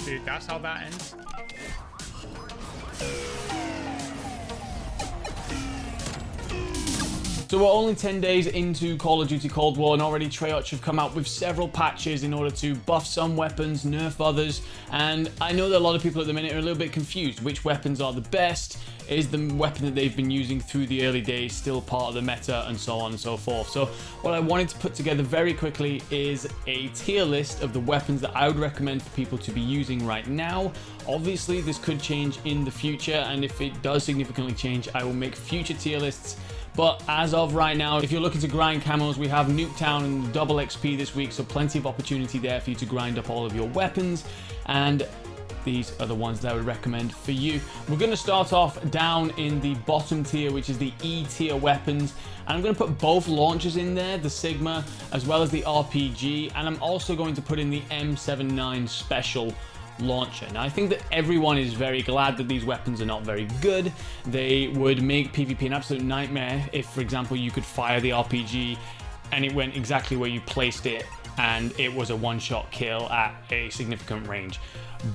Dude, that's how that ends. So we're only 10 days into Call of Duty Cold War, and already Treyarch have come out with several patches in order to buff some weapons, nerf others, and I know that a lot of people at the minute are a little bit confused. Which weapons are the best? Is the weapon that they've been using through the early days still part of the meta, and so on and so forth? So what I wanted to put together very quickly is a tier list of the weapons that I would recommend for people to be using right now. Obviously, this could change in the future, and if it does significantly change, I will make future tier lists. But as of right now, if you're looking to grind camos, we have Nuketown and double XP this week, so plenty of opportunity there for you to grind up all of your weapons, and these are the ones that I would recommend for you. We're going to start off down in the bottom tier, which is the E tier weapons, and I'm going to put both launchers in there, the Sigma as well as the RPG, and I'm also going to put in the M79 Special launcher. Now, I think that everyone is very glad that these weapons are not very good. They would make PvP an absolute nightmare if, for example, you could fire the RPG and it went exactly where you placed it and it was a one-shot kill at a significant range.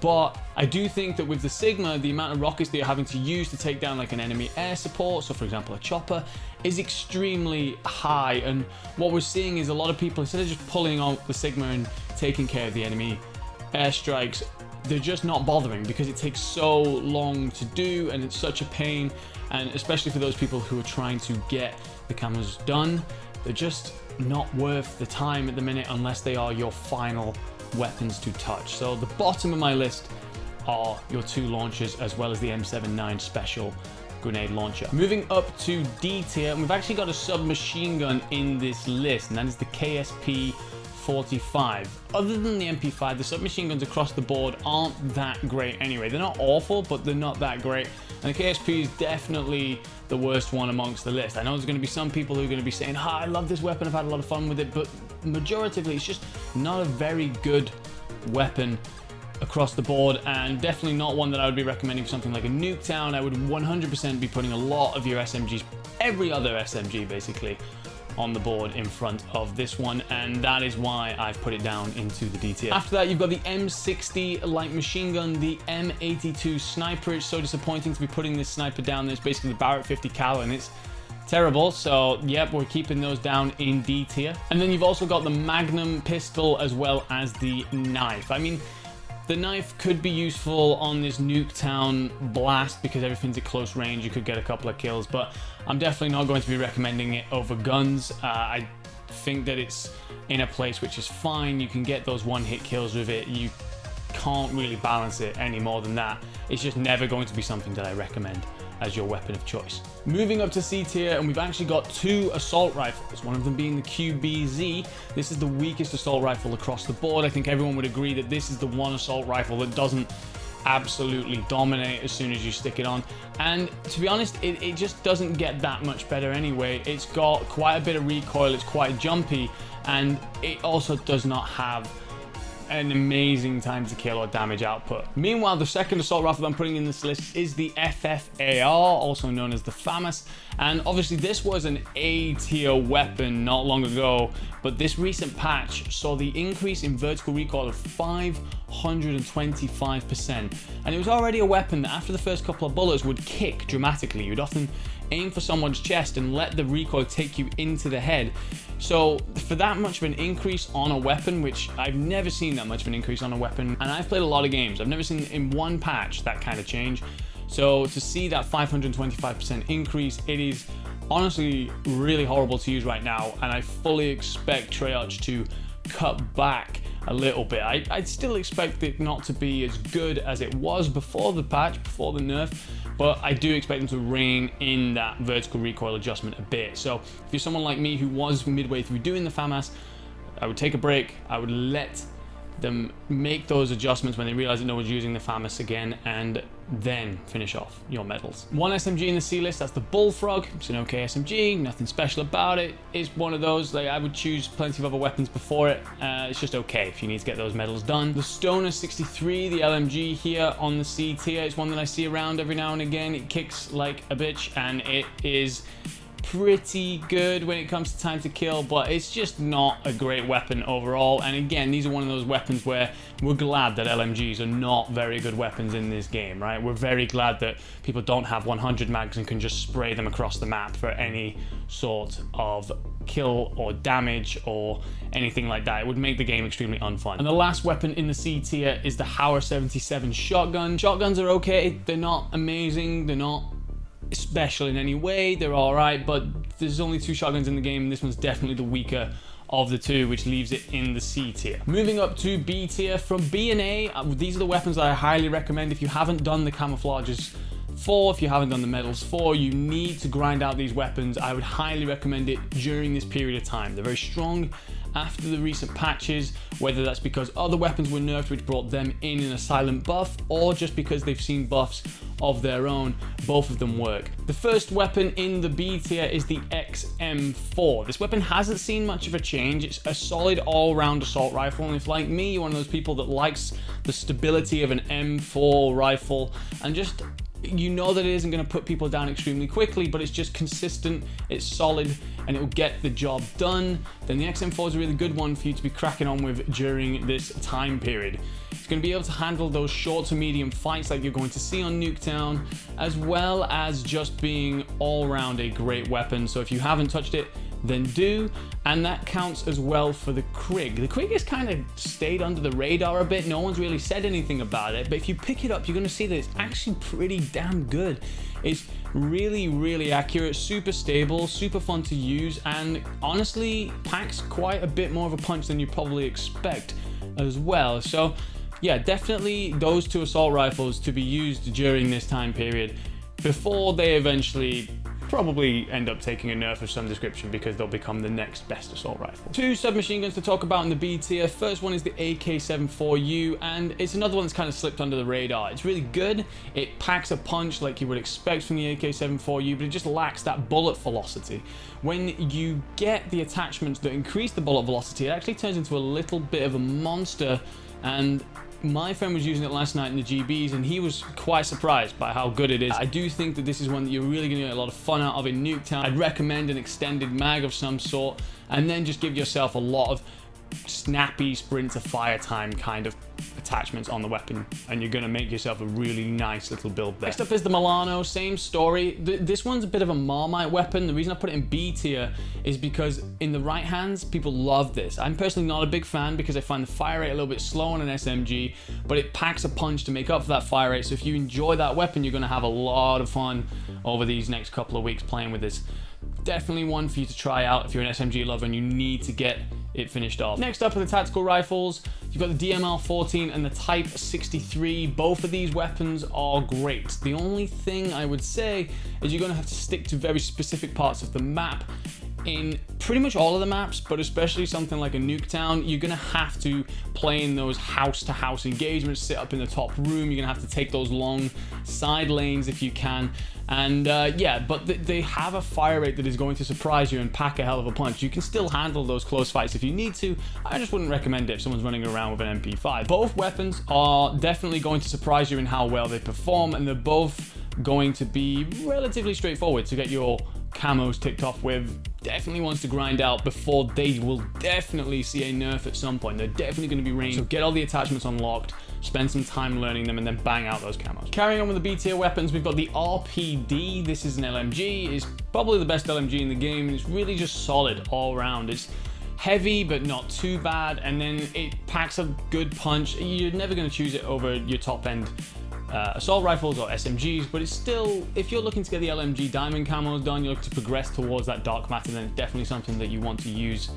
But I do think that with the Sigma, the amount of rockets that you're having to use to take down like an enemy air support, so for example a chopper, is extremely high. And what we're seeing is a lot of people, instead of just pulling out the Sigma and taking care of the enemy airstrikes, they're just not bothering because it takes so long to do and it's such a pain. And especially for those people who are trying to get the camos done, they're just not worth the time at the minute unless they are your final weapons to touch. So the bottom of my list are your two launchers as well as the M79 Special grenade launcher. Moving up to D tier, and we've actually got a submachine gun in this list, and that is the KSP 45. Other than the MP5, the submachine guns across the board aren't that great anyway. They're not awful, but they're not that great. And the KSP is definitely the worst one amongst the list. I know there's going to be some people who are going to be saying, I love this weapon, I've had a lot of fun with it, but majoritively it's just not a very good weapon across the board, and definitely not one that I would be recommending for something like a Nuketown. I would 100% be putting a lot of your SMGs, every other SMG basically, on the board in front of this one, and that is why I've put it down into the D tier. After that, you've got the M60 light machine gun, the M82 Sniper. It's so disappointing to be putting this sniper down there. It's basically the Barrett 50 cal, and it's terrible. So yep, we're keeping those down in D tier. And then you've also got the Magnum pistol as well as the knife. I mean, the knife could be useful on this Nuketown blast because everything's at close range. You could get a couple of kills, but I'm definitely not going to be recommending it over guns. I think that it's in a place which is fine. You can get those one-hit kills with it. You can't really balance it any more than that. It's just never going to be something that I recommend as your weapon of choice. Moving up to C tier, and we've actually got two assault rifles, one of them being the QBZ. This is the weakest assault rifle across the board. I think everyone would agree that this is the one assault rifle that doesn't absolutely dominate as soon as you stick it on. And to be honest, it just doesn't get that much better anyway. It's got quite a bit of recoil, it's quite jumpy, and it also does not have an amazing time to kill or damage output. Meanwhile, the second assault rifle I'm putting in this list is the FFAR, also known as the FAMAS, and obviously this was an A tier weapon not long ago, but this recent patch saw the increase in vertical recoil of 525%, and it was already a weapon that after the first couple of bullets would kick dramatically. You'd often aim for someone's chest and let the recoil take you into the head. So for that much of an increase on a weapon, which I've never seen that much of an increase on a weapon, and I've played a lot of games, I've never seen in one patch that kind of change. So to see that 525% increase, it is honestly really horrible to use right now, and I fully expect Treyarch to cut back a little bit. I'd still expect it not to be as good as it was before the patch, before the nerf, but I do expect them to rein in that vertical recoil adjustment a bit. So if you're someone like me who was midway through doing the FAMAS, I would take a break, I would let them make those adjustments when they realize that no one's using the FAMAS again, and then finish off your medals. One SMG in the C list, that's the Bullfrog. It's an okay SMG, nothing special about it. It's one of those, like, I would choose plenty of other weapons before it. It's just okay if you need to get those medals done. The Stoner 63, the LMG here on the C tier, it's one that I see around every now and again. It kicks like a bitch, and it is pretty good when it comes to time to kill, but it's just not a great weapon overall. And again, these are one of those weapons where we're glad that LMGs are not very good weapons in this game, right? We're very glad that people don't have 100 mags and can just spray them across the map for any sort of kill or damage or anything like that. It would make the game extremely unfun. And the last weapon in the C tier is the Hauer 77 shotgun. Shotguns are okay, they're not amazing, they're not special in any way, they're all right, but there's only 2 shotguns in the game, and this one's definitely the weaker of the 2, which leaves it in the C tier. Moving up to B tier, from B and A, these are the weapons that I highly recommend. If you haven't done the camouflages 4, if you haven't done the medals 4, you need to grind out these weapons. I would highly recommend it during this period of time. They're very strong after the recent patches, whether that's because other weapons were nerfed which brought them in a silent buff, or just because they've seen buffs of their own. Both of them work. The first weapon in the B tier is the XM4. This weapon hasn't seen much of a change. It's a solid all-round assault rifle, and if like me, you're one of those people that likes the stability of an M4 rifle, and just, you know that it isn't going to put people down extremely quickly, but it's just consistent, it's solid, and it will get the job done, then the XM4 is a really good one for you to be cracking on with during this time period. It's going to be able to handle those short to medium fights like you're going to see on Nuketown, as well as just being all around a great weapon. So if you haven't touched it, then do, and that counts as well for the Krig. The Krig has kind of stayed under the radar a bit, no one's really said anything about it, but if you pick it up, you're going to see that it's actually pretty damn good. It's really accurate, super stable, super fun to use, and honestly packs quite a bit more of a punch than you probably expect as well. So yeah, definitely those 2 assault rifles to be used during this time period before they eventually probably end up taking a nerf of some description, because they'll become the next best assault rifle. 2 submachine guns to talk about in the B tier. First one is the AK-74U, and it's another one that's kind of slipped under the radar. It's really good. It packs a punch like you would expect from the AK-74U, but it just lacks that bullet velocity. When you get the attachments that increase the bullet velocity, it actually turns into a little bit of a monster, and my friend was using it last night in the GBs, and he was quite surprised by how good it is. I do think that this is one that you're really going to get a lot of fun out of in Nuketown. I'd recommend an extended mag of some sort, and then just give yourself a lot of snappy sprint to fire time kind of attachments on the weapon, and you're going to make yourself a really nice little build there. Next up is the Milano. Same story. This one's a bit of a Marmite weapon. The reason I put it in B tier is because in the right hands, people love this. I'm personally not a big fan because I find the fire rate a little bit slow on an SMG, but it packs a punch to make up for that fire rate. So if you enjoy that weapon, you're going to have a lot of fun over these next couple of weeks playing with this. Definitely one for you to try out if you're an SMG lover and you need to get it finished off. Next up are the tactical rifles. You've got the DMR-14 and the Type 63. Both of these weapons are great. The only thing I would say is you're going to have to stick to very specific parts of the map. In pretty much all of the maps, but especially something like a Nuketown, you're going to have to play in those house-to-house engagements, sit up in the top room. You're going to have to take those long side lanes if you can. And yeah, but they have a fire rate that is going to surprise you and pack a hell of a punch. You can still handle those close fights if you need to. I just wouldn't recommend it if someone's running around with an MP5. Both weapons are definitely going to surprise you in how well they perform, and they're both going to be relatively straightforward to get your camos ticked off with. Definitely wants to grind out before they will definitely see a nerf at some point. They're definitely going to be ranged, so get all the attachments unlocked, spend some time learning them, and then bang out those camos. Carrying on with the B tier weapons, we've got the RPD. This is an LMG. It's probably the best LMG in the game, and it's really just solid all around. It's heavy but not too bad, and then it packs a good punch. You're never going to choose it over your top end assault rifles or SMGs, but it's still, if you're looking to get the LMG diamond camos done, you're looking to progress towards that dark matter, then it's definitely something that you want to use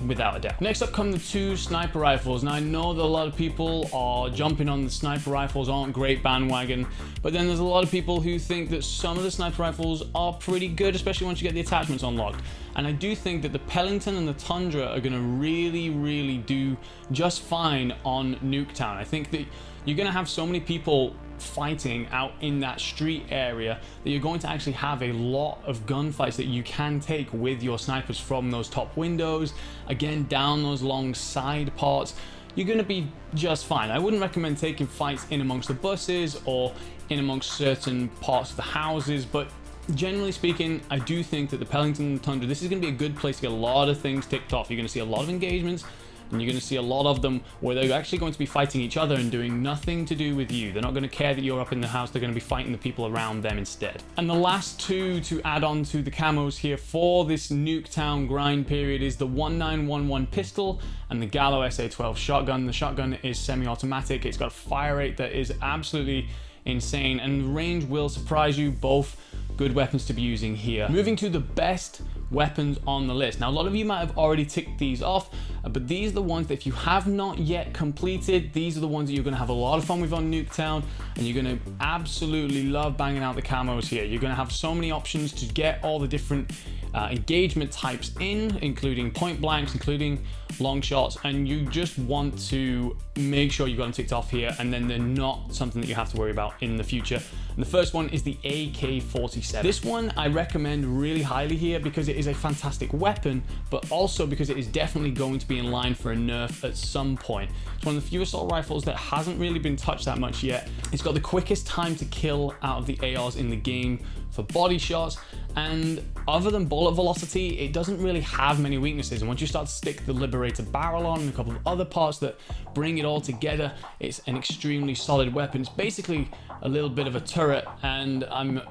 without a doubt. Next up come the 2 sniper rifles. Now I know that a lot of people are jumping on the sniper rifles aren't great bandwagon, but then there's a lot of people who think that some of the sniper rifles are pretty good, especially once you get the attachments unlocked. And I do think that the Pellington and the Tundra are going to really do just fine on Nuketown. I think that you're going to have so many people fighting out in that street area that you're going to actually have a lot of gunfights that you can take with your snipers from those top windows, again down those long side parts. You're going to be just fine. I wouldn't recommend taking fights in amongst the buses or in amongst certain parts of the houses, but generally speaking, I do think that the Pelington Tundra, this is going to be a good place to get a lot of things ticked off. You're going to see a lot of engagements, and you're going to see a lot of them where they're actually going to be fighting each other and doing nothing to do with you. They're not going to care that you're up in the house. They're going to be fighting the people around them instead. And the last two to add on to the camos here for this Nuketown grind period is the 1911 pistol and the Gallo SA-12 shotgun. The shotgun is semi-automatic. It's got a fire rate that is absolutely insane, and range will surprise you. Both good weapons to be using here. Moving to the best weapons on the list. Now, a lot of you might have already ticked these off, but these are the ones that if you have not yet completed, these are the ones that you're going to have a lot of fun with on Nuketown, and you're going to absolutely love banging out the camos here. You're going to have so many options to get all the different engagement types in, including point blanks, including long shots, and you just want to make sure you've got them ticked off here, and then they're not something that you have to worry about in the future. And the first one is the AK-47. This one I recommend really highly here because it is a fantastic weapon, but also because it is definitely going to be in line for a nerf at some point. It's one of the few assault rifles that hasn't really been touched that much yet. It's got the quickest time to kill out of the ARs in the game for body shots, and other than bullet velocity, it doesn't really have many weaknesses. And once you start to stick the Liberator barrel on and a couple of other parts that bring it all together, it's an extremely solid weapon. It's basically a little bit of a turret, and I'm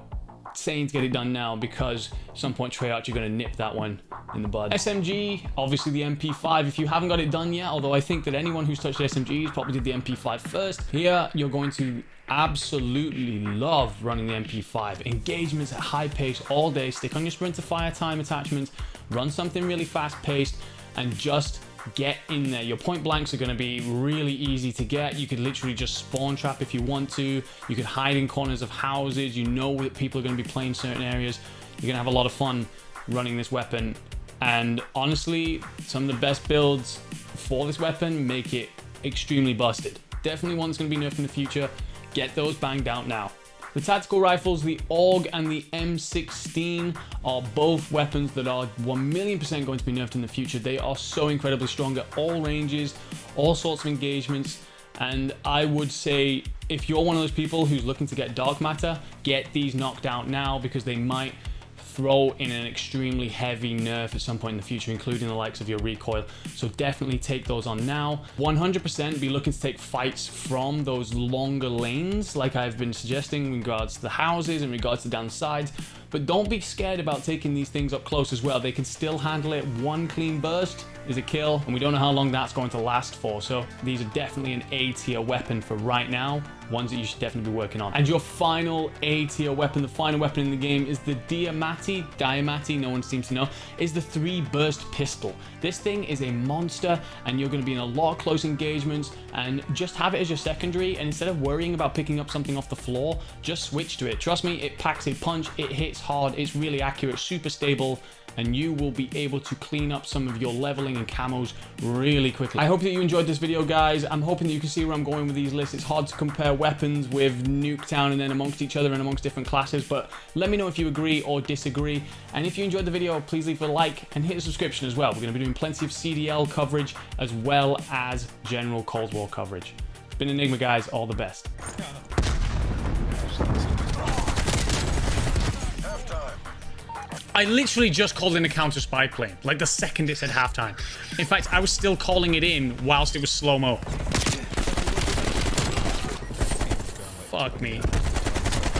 saying to get it done now because at some point Treyarch, you're going to nip that one in the bud. SMG, obviously the MP5. If you haven't got it done yet, although I think that anyone who's touched SMGs probably did the MP5 first, here you're going to absolutely love running the MP5. Engagements at high pace all day. Stick on your sprint to fire time attachments, run something really fast paced, and just get in there. Your point blanks are going to be really easy to get. You could literally just spawn trap if you want to. You could hide in corners of houses. You know that people are going to be playing certain areas. You're going to have a lot of fun running this weapon. And honestly, some of the best builds for this weapon make it extremely busted. Definitely one that's going to be nerfed in the future. Get those banged out now. The tactical rifles, the AUG and the M16, are both weapons that are 1,000,000% going to be nerfed in the future. They are so incredibly strong at all ranges, all sorts of engagements, and I would say if you're one of those people who's looking to get dark matter, get these knocked out now because they might throw in an extremely heavy nerf at some point in the future, including the likes of your recoil. So definitely take those on now. 100% be looking to take fights from those longer lanes like I've been suggesting in regards to the houses, in regards to down the sides. But don't be scared about taking these things up close as well. They can still handle it. One clean burst is a kill, and we don't know how long that's going to last for. So these are definitely an A tier weapon for right now. Ones that you should definitely be working on. And your final A tier weapon, the final weapon in the game, is the Diamatti, no one seems to know, is the 3 burst pistol. This thing is a monster, and you're going to be in a lot of close engagements, and just have it as your secondary, and instead of worrying about picking up something off the floor, just switch to it. Trust me, it packs a punch, it hits hard, it's really accurate, super stable, and you will be able to clean up some of your leveling and camos really quickly. I hope that you enjoyed this video, guys. I'm hoping that you can see where I'm going with these lists. It's hard to compare weapons with Nuketown and then amongst each other and amongst different classes, but let me know if you agree or disagree. And if you enjoyed the video, please leave a like and hit a subscription as well. We're going to be doing plenty of CDL coverage as well as general Cold War coverage. It's been Enigma, guys. All the best. I literally just called in a counter spy plane, like the second it said halftime. In fact, I was still calling it in whilst it was slow-mo. Fuck me.